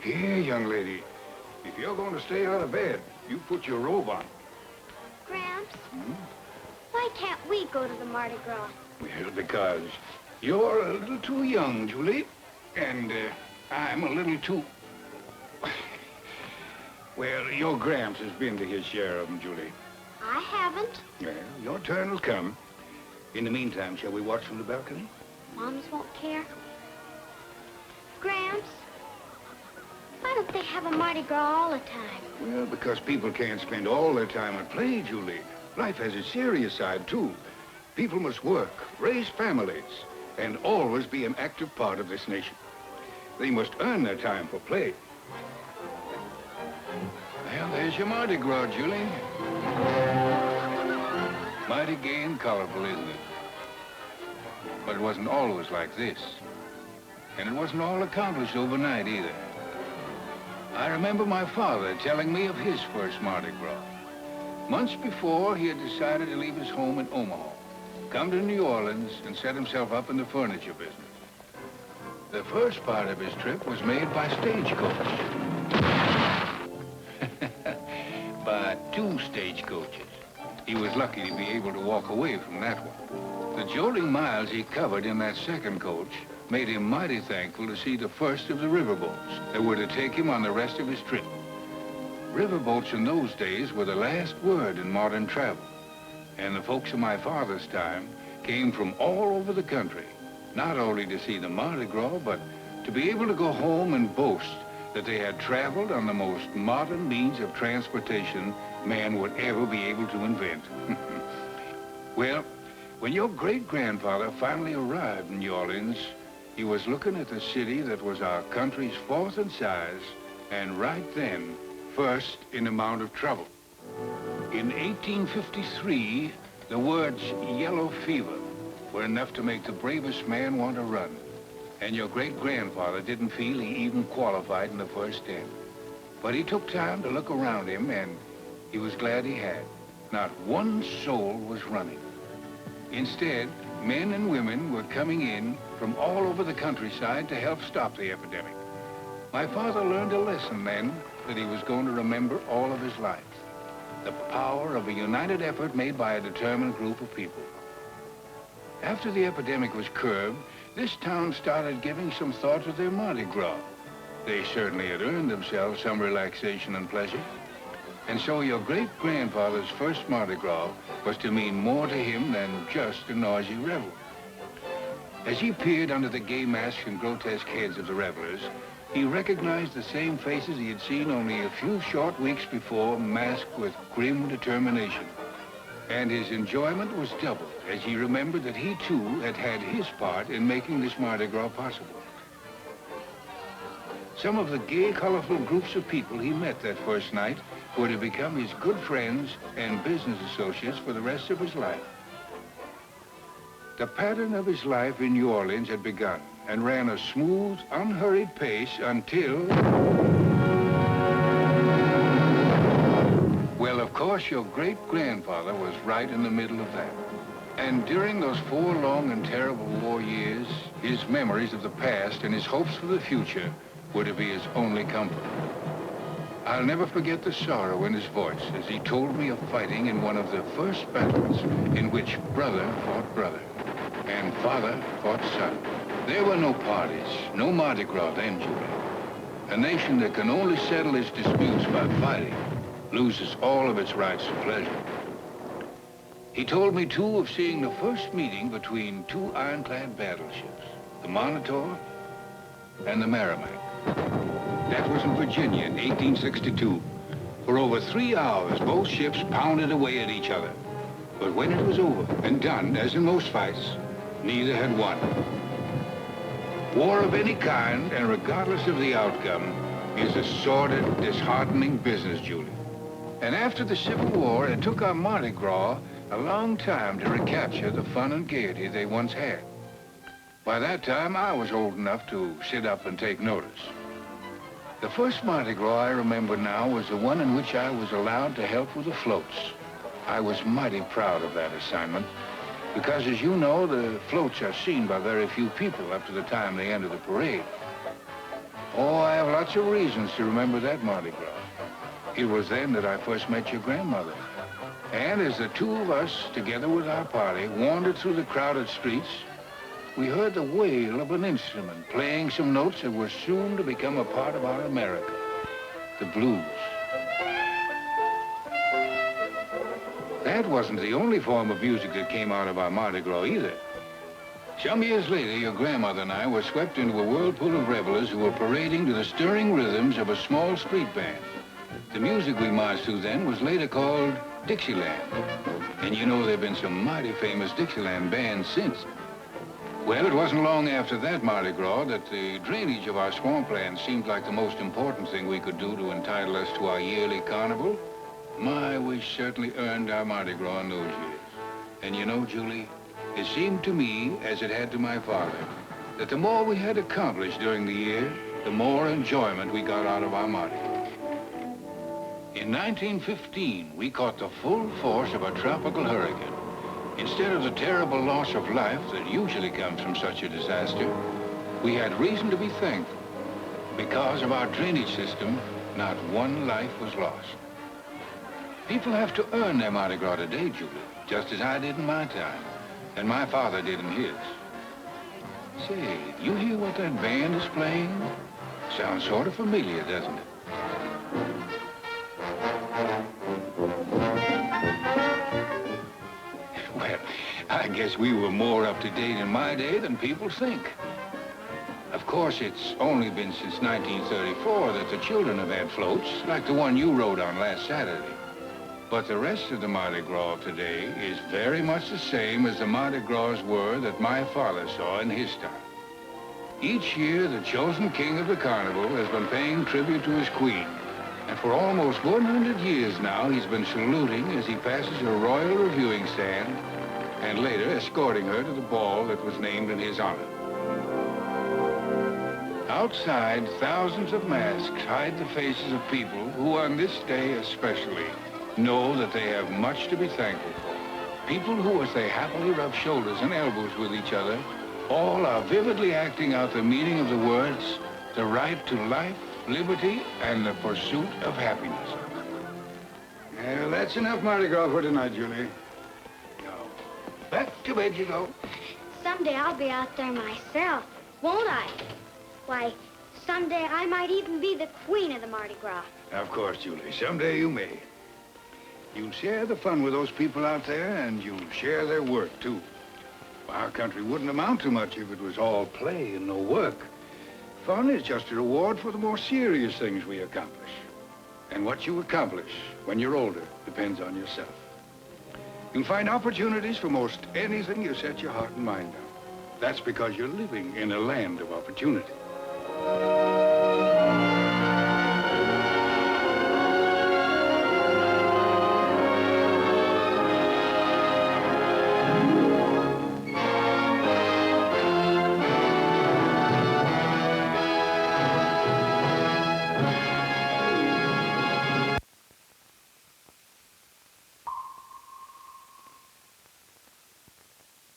Here, young lady. If you're going to stay out of bed, you put your robe on. Gramps, why can't we go to the Mardi Gras? Well, because you're a little too young, Julie. And I'm a little too... Well, your Gramps has been to his share of them, Julie. I haven't. Well, your turn will come. In the meantime, shall we watch from the balcony? Moms won't care. Gramps, why don't they have a Mardi Gras all the time? Well, because people can't spend all their time at play, Julie. Life has a serious side, too. People must work, raise families, and always be an active part of this nation. They must earn their time for play. Well, there's your Mardi Gras, Julie. Mighty gay and colorful, isn't it? But it wasn't always like this. And it wasn't all accomplished overnight, either. I remember my father telling me of his first Mardi Gras. Months before, he had decided to leave his home in Omaha, come to New Orleans, and set himself up in the furniture business. The first part of his trip was made by stagecoach. By 2 stagecoaches. He was lucky to be able to walk away from that one. The jolting miles he covered in that second coach made him mighty thankful to see the first of the riverboats that were to take him on the rest of his trip. Riverboats in those days were the last word in modern travel, and the folks of my father's time came from all over the country, not only to see the Mardi Gras, but to be able to go home and boast that they had traveled on the most modern means of transportation man would ever be able to invent. Well, when your great-grandfather finally arrived in New Orleans, he was looking at the city that was our country's 4th in size, and right then, first in amount of trouble. In 1853, the words yellow fever were enough to make the bravest man want to run. And your great-grandfather didn't feel he even qualified in the first 10. But he took time to look around him, and he was glad he had. Not one soul was running. Instead, men and women were coming in from all over the countryside to help stop the epidemic. My father learned a lesson then that he was going to remember all of his life. The power of a united effort made by a determined group of people. After the epidemic was curbed, this town started giving some thought to their Mardi Gras. They certainly had earned themselves some relaxation and pleasure. And so your great-grandfather's first Mardi Gras was to mean more to him than just a noisy revel. As he peered under the gay masks and grotesque heads of the revelers, he recognized the same faces he had seen only a few short weeks before, masked with grim determination. And his enjoyment was doubled as he remembered that he, too, had had his part in making this Mardi Gras possible. Some of the gay, colorful groups of people he met that first night were to become his good friends and business associates for the rest of his life. The pattern of his life in New Orleans had begun and ran a smooth, unhurried pace until... Well, of course, your great-grandfather was right in the middle of that. And during those 4 long and terrible war years, his memories of the past and his hopes for the future were to be his only comfort. I'll never forget the sorrow in his voice as he told me of fighting in one of the first battles in which brother fought brother and father fought son. There were no parties, no Mardi Gras then, Julie. A nation that can only settle its disputes by fighting loses all of its rights to pleasure. He told me, too, of seeing the first meeting between 2 ironclad battleships, the Monitor and the Merrimack. That was in Virginia in 1862. For over 3 hours, both ships pounded away at each other. But when it was over and done, as in most fights, neither had won. War of any kind, and regardless of the outcome, is a sordid, disheartening business, Julie. And after the Civil War, it took our Mardi Gras a long time to recapture the fun and gaiety they once had. By that time, I was old enough to sit up and take notice. The first Mardi Gras I remember now was the one in which I was allowed to help with the floats. I was mighty proud of that assignment because, as you know, the floats are seen by very few people up to the time they enter the parade. Oh, I have lots of reasons to remember that Mardi Gras. It was then that I first met your grandmother. And as the two of us, together with our party, wandered through the crowded streets, we heard the wail of an instrument playing some notes that were soon to become a part of our America, the blues. That wasn't the only form of music that came out of our Mardi Gras either. Some years later, your grandmother and I were swept into a whirlpool of revelers who were parading to the stirring rhythms of a small street band. The music we marched to then was later called Dixieland. And you know there have been some mighty famous Dixieland bands since. Well, it wasn't long after that Mardi Gras that the drainage of our swampland seemed like the most important thing we could do to entitle us to our yearly carnival. My, we certainly earned our Mardi Gras in those years. And you know, Julie, it seemed to me, as it had to my father, that the more we had accomplished during the year, the more enjoyment we got out of our Mardi Gras. In 1915, we caught the full force of a tropical hurricane. Instead of the terrible loss of life that usually comes from such a disaster, we had reason to be thankful. Because of our drainage system, not one life was lost. People have to earn their Mardi Gras today, Julie, just as I did in my time, and my father did in his. Say, you hear what that band is playing? Sounds sort of familiar, doesn't it? Well, I guess we were more up to date in my day than people think. Of course, it's only been since 1934 that the children have had floats, like the one you rode on last Saturday. But the rest of the Mardi Gras today is very much the same as the Mardi Gras were that my father saw in his time. Each year, the chosen king of the carnival has been paying tribute to his queen. And for almost 100 years now, he's been saluting as he passes her royal reviewing stand and later escorting her to the ball that was named in his honor. Outside, thousands of masks hide the faces of people who, on this day especially, know that they have much to be thankful for. People who, as they happily rub shoulders and elbows with each other, all are vividly acting out the meaning of the words, the right to life, liberty, and the pursuit of happiness. Well, that's enough Mardi Gras for tonight, Julie. Now, back to bed you go. Someday I'll be out there myself, won't I? Why, someday I might even be the queen of the Mardi Gras. Of course, Julie. Someday you may. You'll share the fun with those people out there, and you'll share their work, too. Our country wouldn't amount to much if it was all play and no work. Fun is just a reward for the more serious things we accomplish. And what you accomplish when you're older depends on yourself. You'll find opportunities for most anything you set your heart and mind on. That's because you're living in a land of opportunity.